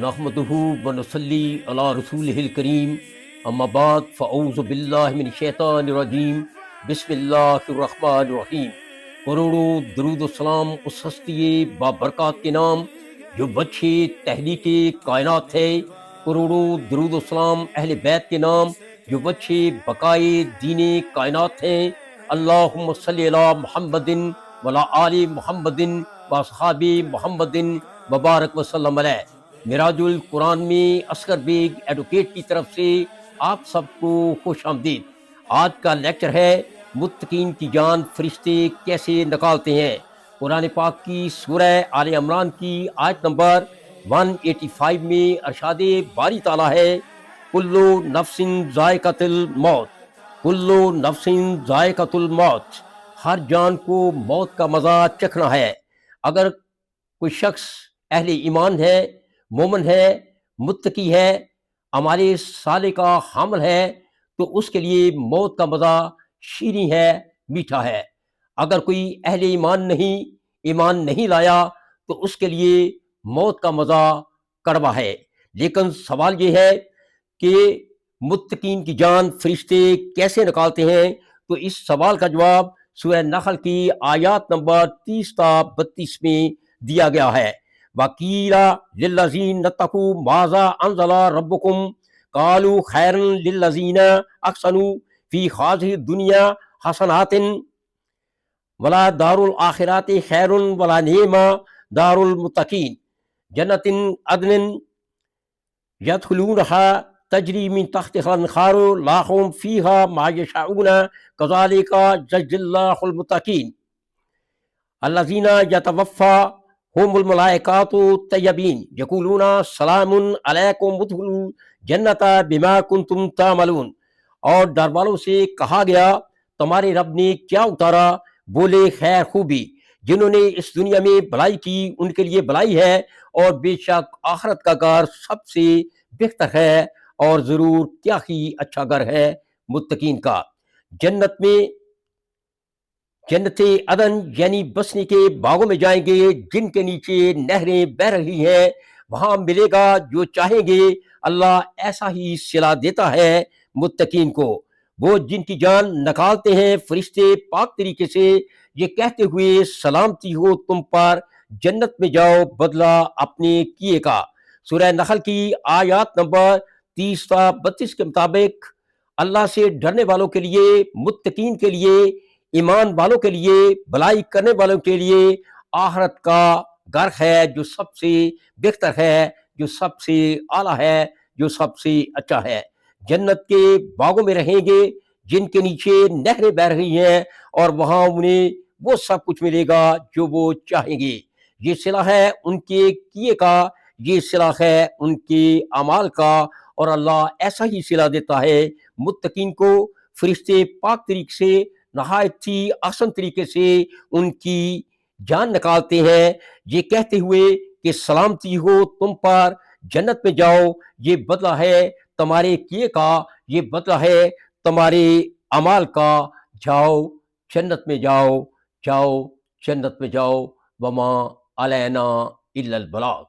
نحمدہ ونصلی علی رسولہ الکریم، اما بعد فاعوذ باللہ من الشیطان الرجیم، بسم اللہ الرحمن الرحیم۔ کروڑوں درود و سلام اس ہستی بابرکات کے نام جو وجہ تحلیق کائنات ہے، کروڑوں درود و سلام اہل بیت کے نام جو وجہ بقائے دین کائنات ہیں۔ اللہم صلی علی محمد وعلی آل محمد واصحاب محمد مبارک وسلم علیہ۔ معراج القرآن میں اصغر بیگ ایڈوکیٹ کی طرف سے آپ سب کو خوش آمدید۔ آج کا لیکچر ہے متقین کی جان فرشتے کیسے نکالتے ہیں۔ قرآن پاک کی سورہ آل عمران کی آیت نمبر 185 میں ارشاد باری تعالیٰ ہے، کلو نفس ذائقۃ الموت، کلو نفس ذائقۃ الموت، ہر جان کو موت کا مزہ چکھنا ہے۔ اگر کوئی شخص اہل ایمان ہے، مومن ہے، متقی ہے، اعمال صالح کا حامل ہے، تو اس کے لیے موت کا مزہ شیریں ہے، میٹھا ہے۔ اگر کوئی اہل ایمان نہیں لایا تو اس کے لیے موت کا مزہ کڑوا ہے۔ لیکن سوال یہ ہے کہ متقین کی جان فرشتے کیسے نکالتے ہیں؟ تو اس سوال کا جواب سورہ نحل کی آیات نمبر 30 تا 32 میں دیا گیا ہے۔ وَقِيلَ لِلَّذِينَ اتَّقُوا مَاذَا أَنزَلَ رَبُّكُمْ قَالُوا خَيْرًا لِلَّذِينَ أَحْسَنُوا فِي هَٰذِهِ الدُّنْيَا حَسَنَاتٍ وَلَا دَارُ الْآخِرَةِ خَيْرٌ وَلَا نِعْمَ دَارُ الْمُتَّقِينَ جَنَّةٍ عَدْنٍ يَدْخُلُونَهَا تجری من تحتها الانہار لهم فیہا ما یشاؤون کذالک یجزی اللہ المتقین الذین یتوفاہم الملائکۃ طیبین یقولون سلام علیکم ادخلوا الجنۃ بما کنتم تعملون۔ اور ڈر والوں سے کہا گیا تمہارے رب نے کیا اتارا؟ بولے خیر خوبی، جنہوں نے اس دنیا میں بھلائی کی ان کے لیے بھلائی ہے، اور بے شک آخرت کا گھر سب سے بہتر ہے، اور ضرور کیا ہی اچھا گھر ہے متقین کا۔ جنت میں جنت عدن یعنی بسنے کے باغوں میں جائیں گے جن کے نیچے نہریں بہہ رہی ہیں، وہاں ملے گا جو چاہیں گے۔ اللہ ایسا ہی صلہ دیتا ہے متقین کو۔ وہ جن کی جان نکالتے ہیں فرشتے پاک طریقے سے، یہ کہتے ہوئے سلامتی ہو تم پر، جنت میں جاؤ بدلہ اپنے کیے کا۔ سورہ نحل کی آیات نمبر 30 تا 32 کے مطابق اللہ سے ڈرنے والوں کے لیے، متقین کے لیے، ایمان والوں کے لیے، بھلائی کرنے والوں کے لیے آخرت کا گھر ہے جو سب سے بہتر ہے، جو سب سے اعلیٰ ہے، جو سب سے اچھا ہے۔ جنت کے باغوں میں رہیں گے جن کے نیچے نہریں بہہ رہی ہیں، اور وہاں انہیں وہ سب کچھ ملے گا جو وہ چاہیں گے۔ یہ صلہ ہے ان کے کیے کا، یہ صلہ ہے ان کے اعمال کا، اور اللہ ایسا ہی صلہ دیتا ہے متقین کو۔ فرشتے پاک طریقے سے، نہایت ہی آسان طریقے سے ان کی جان نکالتے ہیں، یہ کہتے ہوئے کہ سلامتی ہو تم پر، جنت میں جاؤ، یہ بدلہ ہے تمہارے کیے کا، یہ بدلہ ہے تمہارے اعمال کا، جاؤ جنت میں جاؤ، جاؤ جنت میں جاؤ، وما علینا الا البلاغ۔